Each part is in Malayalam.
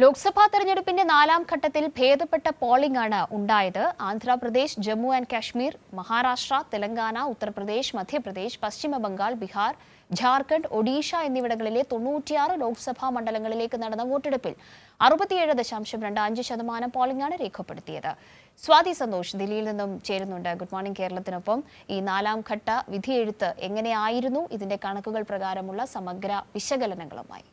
ലോക്സഭാ തെരഞ്ഞെടുപ്പിന്റെ നാലാം ഘട്ടത്തിൽ ഭേദപ്പെട്ട പോളിംഗ് ആണ് ഉണ്ടായത്. ആന്ധ്രാപ്രദേശ്, ജമ്മു ആൻഡ് കാശ്മീർ, മഹാരാഷ്ട്ര, തെലങ്കാന, ഉത്തർപ്രദേശ്, മധ്യപ്രദേശ്, പശ്ചിമ ബംഗാൾ, ബീഹാർ, ഝാർഖണ്ഡ്, ഒഡീഷ എന്നിവിടങ്ങളിലെ 96 ലോക്സഭാ മണ്ഡലങ്ങളിലേക്ക് നടന്ന വോട്ടെടുപ്പിൽ 67.25% പോളിംഗാണ് രേഖപ്പെടുത്തിയത്. സ്വാതി സന്തോഷ് ദില്ലിയിൽ നിന്നും ചേരുന്നുണ്ട്. Good morning. കേരളത്തിനൊപ്പം ഈ നാലാം ഘട്ട വിധിയെഴുത്ത് എങ്ങനെയായിരുന്നു, ഇതിന്റെ കണക്കുകൾ പ്രകാരമുള്ള സമഗ്ര വിശകലനങ്ങളുമായി.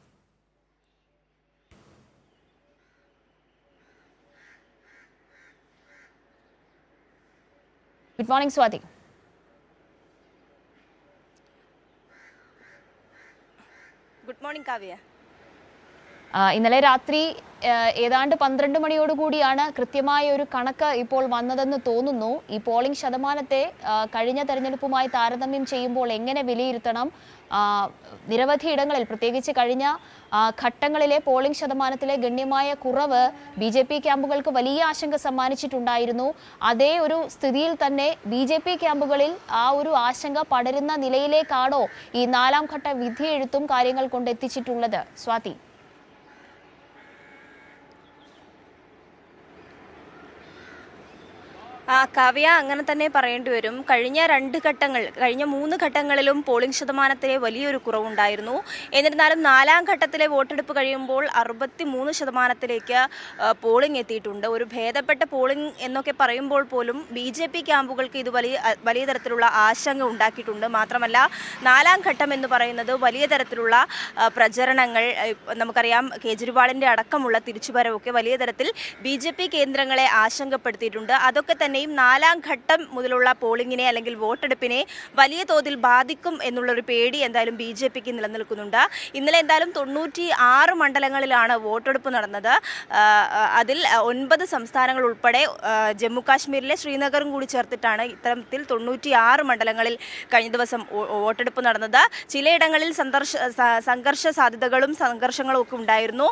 Good morning, Swati. Good morning, Kavya. ഇന്നലെ രാത്രി ഏതാണ്ട് 12 മണിയോടുകൂടിയാണ് കൃത്യമായ ഒരു കണക്ക് ഇപ്പോൾ വന്നതെന്ന് തോന്നുന്നു. ഈ പോളിംഗ് ശതമാനത്തെ കഴിഞ്ഞ തെരഞ്ഞെടുപ്പുമായി താരതമ്യം ചെയ്യുമ്പോൾ എങ്ങനെ വിലയിരുത്തണം? നിരവധി ഇടങ്ങളിൽ, പ്രത്യേകിച്ച് കഴിഞ്ഞ ഘട്ടങ്ങളിലെ പോളിംഗ് ശതമാനത്തിലെ ഗണ്യമായ കുറവ് BJP ക്യാമ്പുകൾക്ക് വലിയ ആശങ്ക സമ്മാനിച്ചിട്ടുണ്ടായിരുന്നു. അതേ ഒരു സ്ഥിതിയിൽ തന്നെ BJP ക്യാമ്പുകളിൽ ആ ഒരു ആശങ്ക പടരുന്ന നിലയിലേക്കാണോ ഈ നാലാം ഘട്ട വിധിയെഴുത്തും കാര്യങ്ങൾ കൊണ്ടെത്തിച്ചിട്ടുള്ളത്? സ്വാതി. കാവ്യ, അങ്ങനെ തന്നെ പറയേണ്ടി വരും. കഴിഞ്ഞ 3 ഘട്ടങ്ങളിലും പോളിംഗ് ശതമാനത്തിലെ വലിയൊരു കുറവുണ്ടായിരുന്നു. എന്നിരുന്നാലും നാലാം ഘട്ടത്തിലെ വോട്ടെടുപ്പ് കഴിയുമ്പോൾ 63% പോളിംഗ് എത്തിയിട്ടുണ്ട്. ഒരു ഭേദപ്പെട്ട പോളിംഗ് എന്നൊക്കെ പറയുമ്പോൾ പോലും BJP ക്യാമ്പുകൾക്ക് ഇത് വലിയ തരത്തിലുള്ള ആശങ്ക ഉണ്ടാക്കിയിട്ടുണ്ട്. മാത്രമല്ല, നാലാം ഘട്ടം എന്ന് പറയുന്നത് വലിയ തരത്തിലുള്ള പ്രചരണങ്ങൾ, നമുക്കറിയാം കേജ്രിവാളിൻ്റെ അടക്കമുള്ള തിരിച്ചുവരവൊക്കെ വലിയ തരത്തിൽ BJP കേന്ദ്രങ്ങളെ ആശങ്കപ്പെടുത്തിയിട്ടുണ്ട്. അതൊക്കെ തന്നെ നാലാം ഘട്ടം മുതലുള്ള പോളിംഗിനെ അല്ലെങ്കിൽ വോട്ടെടുപ്പിനെ വലിയ തോതിൽ ബാധിക്കും എന്നുള്ളൊരു പേടി എന്തായാലും BJPക്ക് നിലനിൽക്കുന്നുണ്ട്. ഇന്നലെ എന്തായാലും 96 മണ്ഡലങ്ങളിലാണ് വോട്ടെടുപ്പ് നടന്നത്. അതിൽ 9 സംസ്ഥാനങ്ങൾ ഉൾപ്പെടെ ജമ്മു കാശ്മീരിലെ ശ്രീനഗറും കൂടി ചേർത്തിട്ടാണ് ഇത്തരത്തിൽ 96 മണ്ഡലങ്ങളിൽ കഴിഞ്ഞ ദിവസം വോട്ടെടുപ്പ് നടന്നത്. ചിലയിടങ്ങളിൽ സംഘർഷ സാധ്യതകളും സംഘർഷങ്ങളും ഒക്കെ ഉണ്ടായിരുന്നു.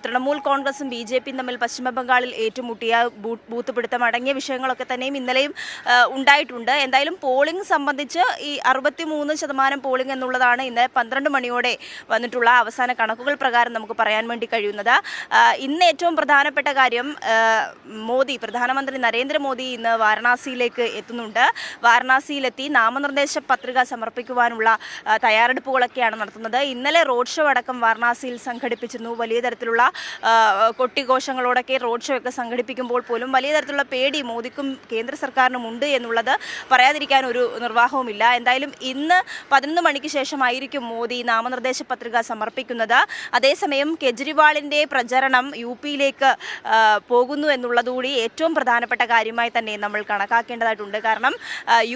തൃണമൂൽ കോൺഗ്രസും BJPയും തമ്മിൽ പശ്ചിമ ബംഗാളിൽ ഏറ്റുമുട്ടിയ ബൂത്ത് പിടുത്തം അടങ്ങിയ വിഷയങ്ങളൊക്കെ തന്നെയും ഇന്നലെയും ഉണ്ടായിട്ടുണ്ട്. എന്തായാലും പോളിംഗ് സംബന്ധിച്ച് ഈ 63% പോളിംഗ് എന്നുള്ളതാണ് ഇന്നലെ 12 മണിയോടെ വന്നിട്ടുള്ള അവസാന കണക്കുകൾ പ്രകാരം നമുക്ക് പറയാൻ വേണ്ടി കഴിയുന്നത്. ഇന്ന് ഏറ്റവും പ്രധാനപ്പെട്ട കാര്യം, പ്രധാനമന്ത്രി നരേന്ദ്രമോദി ഇന്ന് വാരണാസിയിലേക്ക് എത്തുന്നുണ്ട്. വാരണാസിയിലെത്തി നാമനിർദ്ദേശ പത്രിക സമർപ്പിക്കുവാനുള്ള തയ്യാറെടുപ്പുകളൊക്കെയാണ് നടത്തുന്നത്. ഇന്നലെ റോഡ് ഷോ അടക്കം വാരണാസിയിൽ സംഘടിപ്പിച്ചിരുന്നു. വലിയ തരത്തിലുള്ള കൊട്ടിഘോഷങ്ങളോടൊക്കെ റോഡ് ഷോ ഒക്കെ സംഘടിപ്പിക്കുമ്പോൾ പോലും വലിയ തരത്തിലുള്ള പേടി മോദിക്കും കേന്ദ്ര സർക്കാരിനും ഉണ്ട് എന്നുള്ളത് പറയാതിരിക്കാൻ ഒരു നിർവാഹവുമില്ല. എന്തായാലും ഇന്ന് 11 മണിക്ക് ശേഷമായിരിക്കും മോദി നാമനിർദ്ദേശ പത്രിക സമർപ്പിക്കുന്നത്. അതേസമയം കേജ്രിവാളിൻ്റെ പ്രചരണം UPയിലേക്ക് പോകുന്നു എന്നുള്ളതുകൂടി ഏറ്റവും പ്രധാനപ്പെട്ട കാര്യമായി തന്നെ നമ്മൾ കണക്കാക്കേണ്ടതായിട്ടുണ്ട്. കാരണം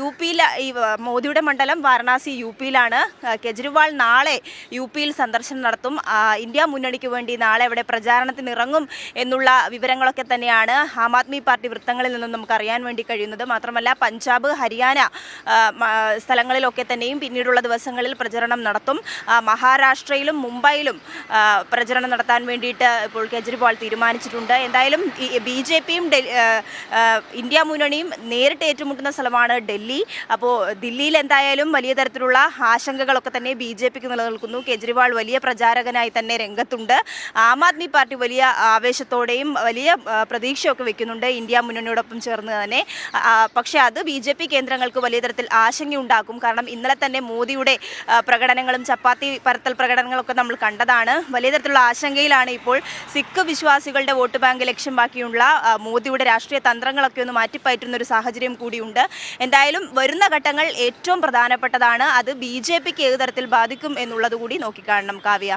UPയിൽ ഈ മോദിയുടെ മണ്ഡലം വാരണാസി UPയിലാണ്. കേജ്രിവാൾ നാളെ UPയിൽ സന്ദർശനം നടത്തും. ഇന്ത്യ മുന്നണിക്ക് വേണ്ടി നാളെ അവിടെ പ്രചാരണത്തിനിറങ്ങും എന്നുള്ള വിവരങ്ങളൊക്കെ തന്നെയാണ് ആം ആദ്മി പാർട്ടി വൃത്തങ്ങളിൽ നിന്നും നമുക്ക് അറിയാൻ വേണ്ടി കഴിയുന്നത്. മാത്രമല്ല, പഞ്ചാബ്, ഹരിയാന സ്ഥലങ്ങളിലൊക്കെ തന്നെയും പിന്നീടുള്ള ദിവസങ്ങളിൽ പ്രചരണം നടത്തും. മഹാരാഷ്ട്രയിലും മുംബൈയിലും പ്രചരണം നടത്താൻ വേണ്ടിയിട്ട് ഇപ്പോൾ കേജ്രിവാൾ തീരുമാനിച്ചിട്ടുണ്ട്. എന്തായാലും BJPയും ഇന്ത്യ മുന്നണിയും നേരിട്ട് ഏറ്റുമുട്ടുന്ന സ്ഥലമാണ് ഡൽഹി. അപ്പോൾ ദില്ലിയിൽ എന്തായാലും വലിയ തരത്തിലുള്ള ആശങ്കകളൊക്കെ തന്നെ BJPക്ക് നിലനിൽക്കുന്നു. കേജ്രിവാൾ വലിയ പ്രചാരകനായി തന്നെ രംഗത്തുണ്ട്. ആം ആദ്മി പാർട്ടി വലിയ ആവേശത്തോടെയും വലിയ പ്രതീക്ഷയൊക്കെ വെക്കുന്നുണ്ട് ഇന്ത്യ മുന്നണിയോടൊപ്പം ചേർന്ന് തന്നെ. പക്ഷേ അത് BJP കേന്ദ്രങ്ങൾക്ക് വലിയ തരത്തിൽ ആശങ്കയുണ്ടാക്കും. കാരണം ഇന്നലെ തന്നെ മോദിയുടെ പ്രകടനങ്ങളും ചപ്പാത്തി പരത്തൽ പ്രകടനങ്ങളൊക്കെ നമ്മൾ കണ്ടതാണ്. വലിയ തരത്തിലുള്ള ആശങ്കയിലാണ് ഇപ്പോൾ സിഖ് വിശ്വാസികളുടെ വോട്ട് ബാങ്ക് ലക്ഷ്യമാക്കിയുള്ള മോദിയുടെ രാഷ്ട്രീയ തന്ത്രങ്ങളൊക്കെ ഒന്ന് മാറ്റിപ്പയറ്റുന്ന ഒരു സാഹചര്യം കൂടിയുണ്ട്. എന്തായാലും വരുന്ന ഘട്ടങ്ങൾ ഏറ്റവും പ്രധാനപ്പെട്ടതാണ്. അത് BJPക്ക് ഏത് തരത്തിൽ ബാധിക്കും എന്നുള്ളത് കൂടി നോക്കിക്കാണണം. കാവ്യ.